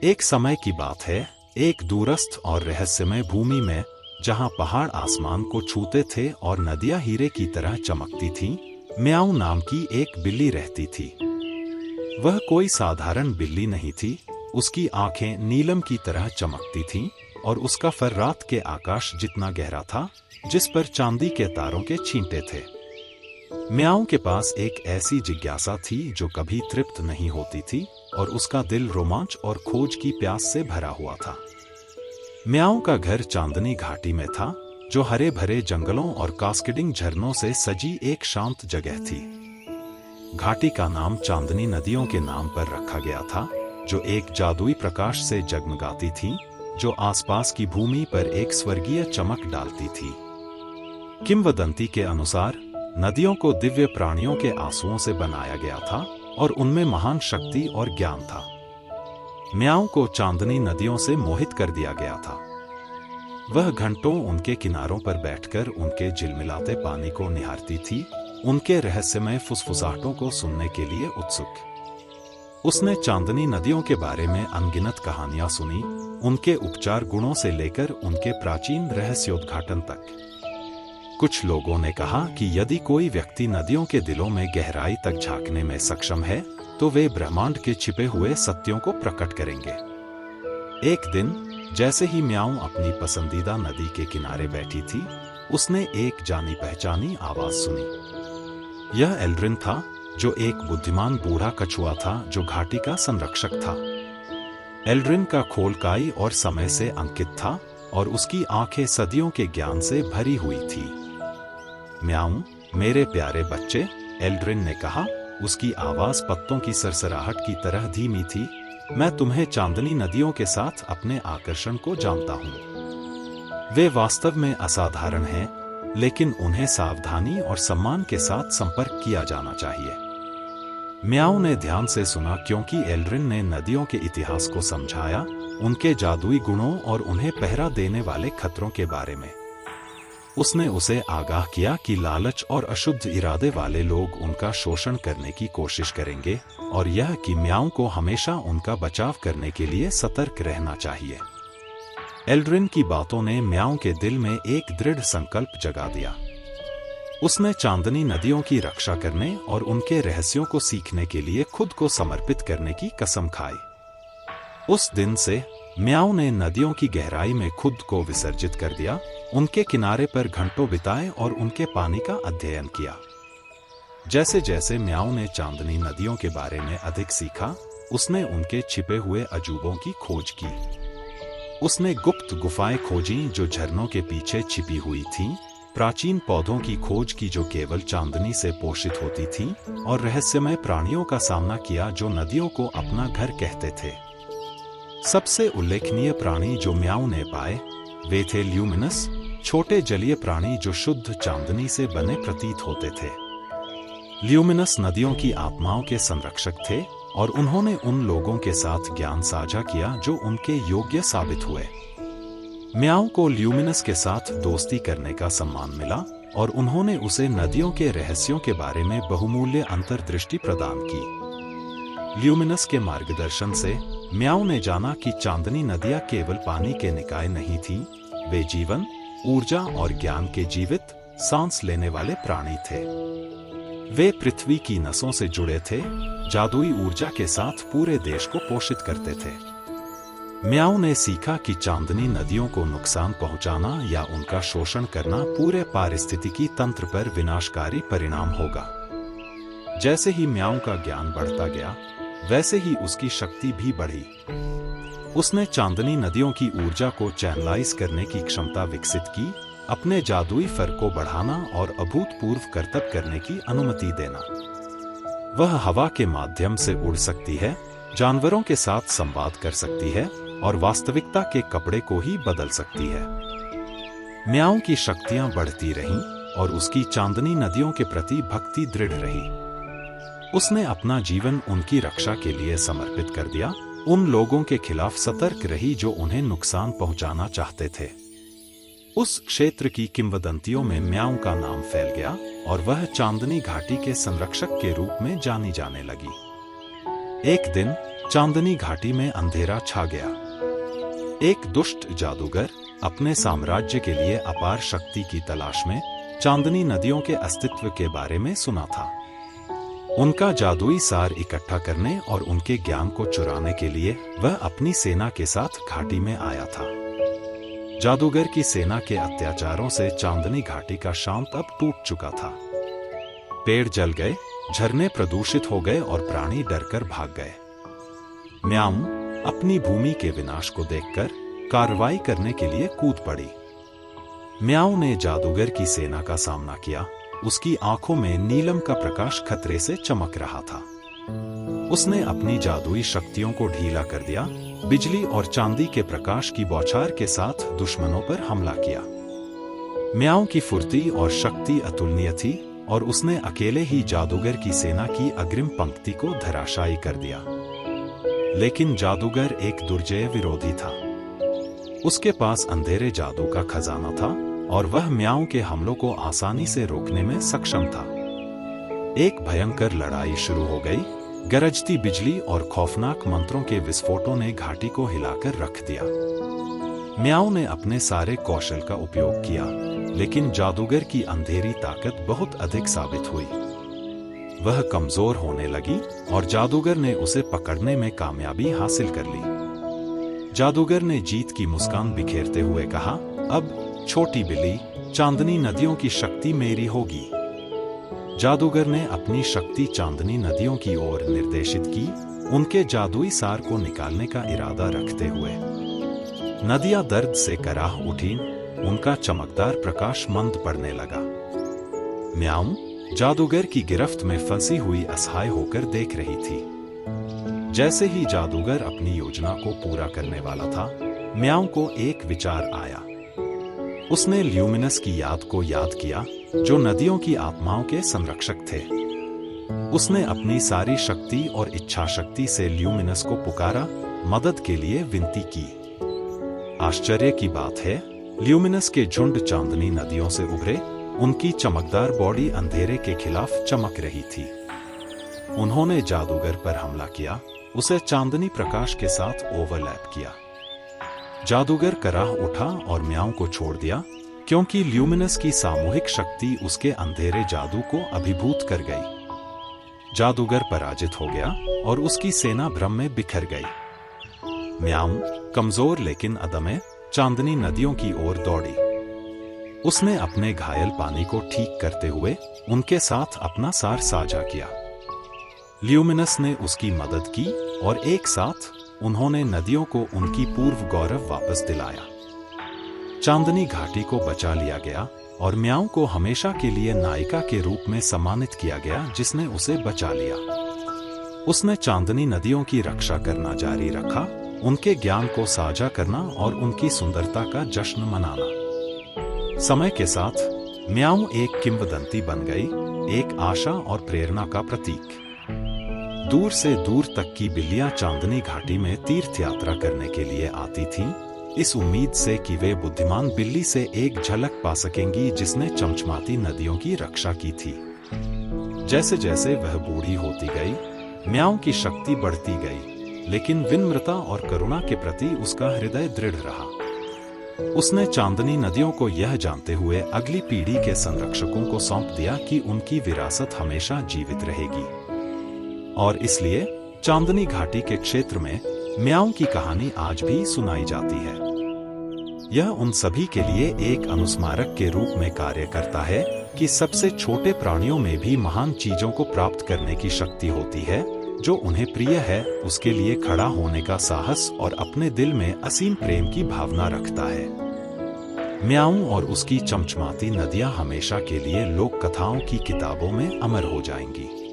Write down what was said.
एक समय की बात है, एक दूरस्थ और रहस्यमय भूमि में, जहां पहाड़ आसमान को छूते थे और नदियां हीरे की तरह चमकती थीं, म्याऊ नाम की एक बिल्ली रहती थी। वह कोई साधारण बिल्ली नहीं थी। उसकी आंखें नीलम की तरह चमकती थीं और उसका फर रात के आकाश जितना गहरा था, जिस पर चांदी के तारों के छींटे थे। म्याऊ के पास एक ऐसी जिज्ञासा थी जो कभी तृप्त नहीं होती थी और उसका दिल रोमांच और खोज की प्यास से भरा हुआ था। म्याऊ का घर चांदनी घाटी में था, जो हरे भरे जंगलों और कास्केडिंग झरनों से सजी एक शांत जगह थी। घाटी का नाम चांदनी नदियों के नाम पर रखा गया था, जो एक जादुई प्रकाश से जगमगाती थीं, जो आसपास की भूमि पर एक स्वर्गीय चमक डालती थी। किंवदंती के अनुसार नदियों को दिव्य प्राणियों के आंसुओं से बनाया गया था और उनमें महान शक्ति और ज्ञान था। म्याऊ को चांदनी नदियों से मोहित कर दिया गया था। वह घंटों उनके किनारों पर बैठकर उनके झिलमिलाते पानी को निहारती थी, उनके रहस्यमय फुसफुसाहटों को सुनने के लिए उत्सुक। उसने चांदनी नदियों के बारे में अनगिनत कहानियां सुनी, उनके उपचार गुणों से लेकर उनके प्राचीन रहस्योद्घाटन तक। कुछ लोगों ने कहा कि यदि कोई व्यक्ति नदियों के दिलों में गहराई तक झांकने में सक्षम है, तो वे ब्रह्मांड के छिपे हुए सत्यों को प्रकट करेंगे। एक दिन, जैसे ही म्याऊ अपनी पसंदीदा नदी के किनारे बैठी थी, उसने एक जानी पहचानी आवाज सुनी। यह एल्ड्रिन था, जो एक बुद्धिमान बूढ़ा कछुआ था जो घाटी का संरक्षक था। एल्ड्रिन का खोल काई और समय से अंकित था और उसकी आंखें सदियों के ज्ञान से भरी हुई थी। म्याऊ, मेरे प्यारे बच्चे, एल्ड्रिन ने कहा। उसकी आवाज पत्तों की सरसराहट की तरह धीमी थी। मैं तुम्हें चांदनी नदियों के साथ अपने आकर्षण को जानता हूँ। वे वास्तव में असाधारण हैं, लेकिन उन्हें सावधानी और सम्मान के साथ संपर्क किया जाना चाहिए। म्याऊ ने ध्यान से सुना, क्योंकि एल्ड्रिन ने नदियों के इतिहास को समझाया, उनके जादुई गुणों और उन्हें पहरा देने वाले खतरों के बारे में। उसने उसे आगाह किया कि लालच और अशुद्ध इरादे वाले लोग उनका शोषण करने की कोशिश करेंगे, और यह कि म्याऊ को हमेशा उनका बचाव करने के लिए सतर्क रहना चाहिए। एल्ड्रिन की बातों ने म्याऊ के दिल में एक दृढ़ संकल्प जगा दिया। उसने चांदनी नदियों की रक्षा करने और उनके रहस्यों को सीखने के लिए खुद को समर्पित करने की कसम खाई। उस दिन से म्याऊ ने नदियों की गहराई में खुद को विसर्जित कर दिया, उनके किनारे पर घंटों बिताए और उनके पानी का अध्ययन किया। जैसे जैसे म्याऊ ने चांदनी नदियों के बारे में अधिक सीखा, उसने उनके छिपे हुए अजूबों की खोज की। उसने गुप्त गुफाएं खोजीं जो झरनों के पीछे छिपी हुई थीं, प्राचीन पौधों की खोज की जो केवल चांदनी से पोषित होती थीं, और रहस्यमय प्राणियों का सामना किया जो नदियों को अपना घर कहते थे। सबसे उल्लेखनीय प्राणी जो म्याऊ ने पाए, वे थे ल्यूमिनस, छोटे जलीय प्राणी जो शुद्ध चांदनी से बने प्रतीत होते थे। ल्यूमिनस नदियों की आत्माओं के संरक्षक थे, और उन्होंने उन लोगों के साथ ज्ञान साझा किया जो उनके योग्य साबित हुए। म्याऊ को ल्यूमिनस के साथ दोस्ती करने का सम्मान मिला, और उन्होंने उसे नदियों के रहस्यों के बारे में बहुमूल्य अंतर्दृष्टि प्रदान की। ल्यूमिनस के मार्गदर्शन से म्याऊ ने जाना कि चांदनी नदियां केवल पानी के निकाय नहीं थीं, वे जीवन, ऊर्जा और ज्ञान के जीवित, सांस लेने वाले प्राणी थे। वे पृथ्वी की नसों से जुड़े थे, जादुई ऊर्जा के साथ पूरे देश को पोषित करते थे। म्याऊ ने सीखा कि चांदनी नदियों को नुकसान पहुंचाना या उनका शोषण करना पूरे पारिस्थितिकी तंत्र पर विनाशकारी परिणाम होगा। जैसे ही म्याऊ का ज्ञान बढ़ता गया, वैसे ही उसकी शक्ति भी बढ़ी। उसने चांदनी नदियों की ऊर्जा को चैनलाइज करने की क्षमता विकसित की, अपने जादुई फर को बढ़ाना और अभूतपूर्व करतब करने की अनुमति देना। वह हवा के माध्यम से उड़ सकती है, जानवरों के साथ संवाद कर सकती है, और वास्तविकता के कपड़े को ही बदल सकती है। म्याऊ की शक्तियां बढ़ती रहीं, और उसकी चांदनी नदियों के प्रति भक्ति दृढ़ रही। उसने अपना जीवन उनकी रक्षा के लिए समर्पित कर दिया, उन लोगों के खिलाफ सतर्क रही जो उन्हें नुकसान पहुंचाना चाहते थे। उस क्षेत्र की किंवदंतियों में म्याऊ का नाम फैल गया, और वह चांदनी घाटी के संरक्षक के रूप में जानी जाने लगी। एक दिन चांदनी घाटी में अंधेरा छा गया। एक दुष्ट जादूगर अपने साम्राज्य के लिए अपार शक्ति की तलाश में चांदनी नदियों के अस्तित्व के बारे में सुना था। उनका जादुई सार इकट्ठा करने और उनके ज्ञान को चुराने के लिए वह अपनी सेना के साथ घाटी में आया था। जादूगर की सेना के अत्याचारों से चांदनी घाटी का शांत अब टूट चुका था। पेड़ जल गए, झरने प्रदूषित हो गए और प्राणी डरकर भाग गए। म्याऊ अपनी भूमि के विनाश को देखकर कार्रवाई करने के लिए कूद पड़ी। म्याऊ ने जादूगर की सेना का सामना किया। उसकी आंखों में नीलम का प्रकाश खतरे से चमक रहा था। उसने अपनी जादुई शक्तियों को ढीला कर दिया, बिजली और चांदी के प्रकाश की बौछार के साथ दुश्मनों पर हमला किया। म्याऊ की फुर्ती और शक्ति अतुलनीय थी और उसने अकेले ही जादूगर की सेना की अग्रिम पंक्ति को धराशायी कर दिया। लेकिन जादूगर एक दुर्जय विरोधी था। उसके पास अंधेरे जादू का खजाना था और वह म्याऊ के हमलों को आसानी से रोकने में सक्षम था। एक भयंकर लड़ाई शुरू हो गई। गरजती बिजली और खौफनाक मंत्रों के विस्फोटों ने घाटी को हिलाकर रख दिया। म्याऊ ने अपने सारे कौशल का उपयोग किया, लेकिन जादूगर की अंधेरी ताकत बहुत अधिक साबित हुई। वह कमजोर होने लगी और जादूगर ने उसे पकड़ने में कामयाबी हासिल कर ली। जादूगर ने जीत की मुस्कान बिखेरते हुए कहा, अब छोटी बिल्ली, चांदनी नदियों की शक्ति मेरी होगी। जादूगर ने अपनी शक्ति चांदनी नदियों की ओर निर्देशित की, उनके जादुई सार को निकालने का इरादा रखते हुए। नदियां दर्द से कराह उठीं, उनका चमकदार प्रकाश मंद पड़ने लगा। म्याऊ जादूगर की गिरफ्त में फंसी हुई असहाय होकर देख रही थी। जैसे ही जादूगर अपनी योजना को पूरा करने वाला था, म्याऊ को एक विचार आया। उसने ल्यूमिनस की याद को याद किया, जो नदियों की आत्माओं के संरक्षक थे। उसने अपनी सारी शक्ति और इच्छा शक्ति से ल्यूमिनस को पुकारा, मदद के लिए विनती की। आश्चर्य की बात है, ल्यूमिनस के झुंड चांदनी नदियों से उभरे। उनकी चमकदार बॉडी अंधेरे के खिलाफ चमक रही थी। उन्होंने जादूगर पर हमला किया, उसे चांदनी प्रकाश के साथ ओवरलैप किया। जादूगर कराह उठा और म्याऊ को छोड़ दिया, क्योंकि ल्यूमिनस की सामूहिक शक्ति उसके अंधेरे जादू को अभिभूत कर गई। जादूगर पराजित हो गया और उसकी सेना भ्रम में बिखर गई। म्याऊ कमजोर लेकिन अदम्य चांदनी नदियों की ओर दौड़ी। उसने अपने घायल पानी को ठीक करते हुए उनके साथ अपना सार साझा किया। ल्यूमिनस ने उसकी मदद की और एक साथ उन्होंने नदियों को उनकी पूर्व गौरव वापस दिलाया। चांदनी घाटी को बचा लिया गया और म्याऊ को हमेशा के लिए नायिका के रूप में सम्मानित किया गया, जिसने उसे बचा लिया। उसने चांदनी नदियों की रक्षा करना जारी रखा, उनके ज्ञान को साझा करना और उनकी सुंदरता का जश्न मनाना। समय के साथ म्याऊ एक किंवदंती बन गई, एक आशा और प्रेरणा का प्रतीक। दूर से दूर तक की बिल्लियां चांदनी घाटी में तीर्थ यात्रा करने के लिए आती थीं, इस उम्मीद से कि वे बुद्धिमान बिल्ली से एक झलक पा सकेंगी जिसने चमचमाती नदियों की रक्षा की थी। जैसे जैसे वह बूढ़ी होती गई, म्याऊ की शक्ति बढ़ती गई, लेकिन विनम्रता और करुणा के प्रति उसका हृदय दृढ़ रहा। उसने चांदनी नदियों को यह जानते हुए अगली पीढ़ी के संरक्षकों को सौंप दिया कि उनकी विरासत हमेशा जीवित रहेगी। और इसलिए चांदनी घाटी के क्षेत्र में म्याऊ की कहानी आज भी सुनाई जाती है। यह उन सभी के लिए एक अनुस्मारक के रूप में कार्य करता है कि सबसे छोटे प्राणियों में भी महान चीजों को प्राप्त करने की शक्ति होती है। जो उन्हें प्रिय है उसके लिए खड़ा होने का साहस और अपने दिल में असीम प्रेम की भावना रखता है। म्याऊ और उसकी चमचमाती नदियां हमेशा के लिए लोक कथाओं की किताबों में अमर हो जाएंगी।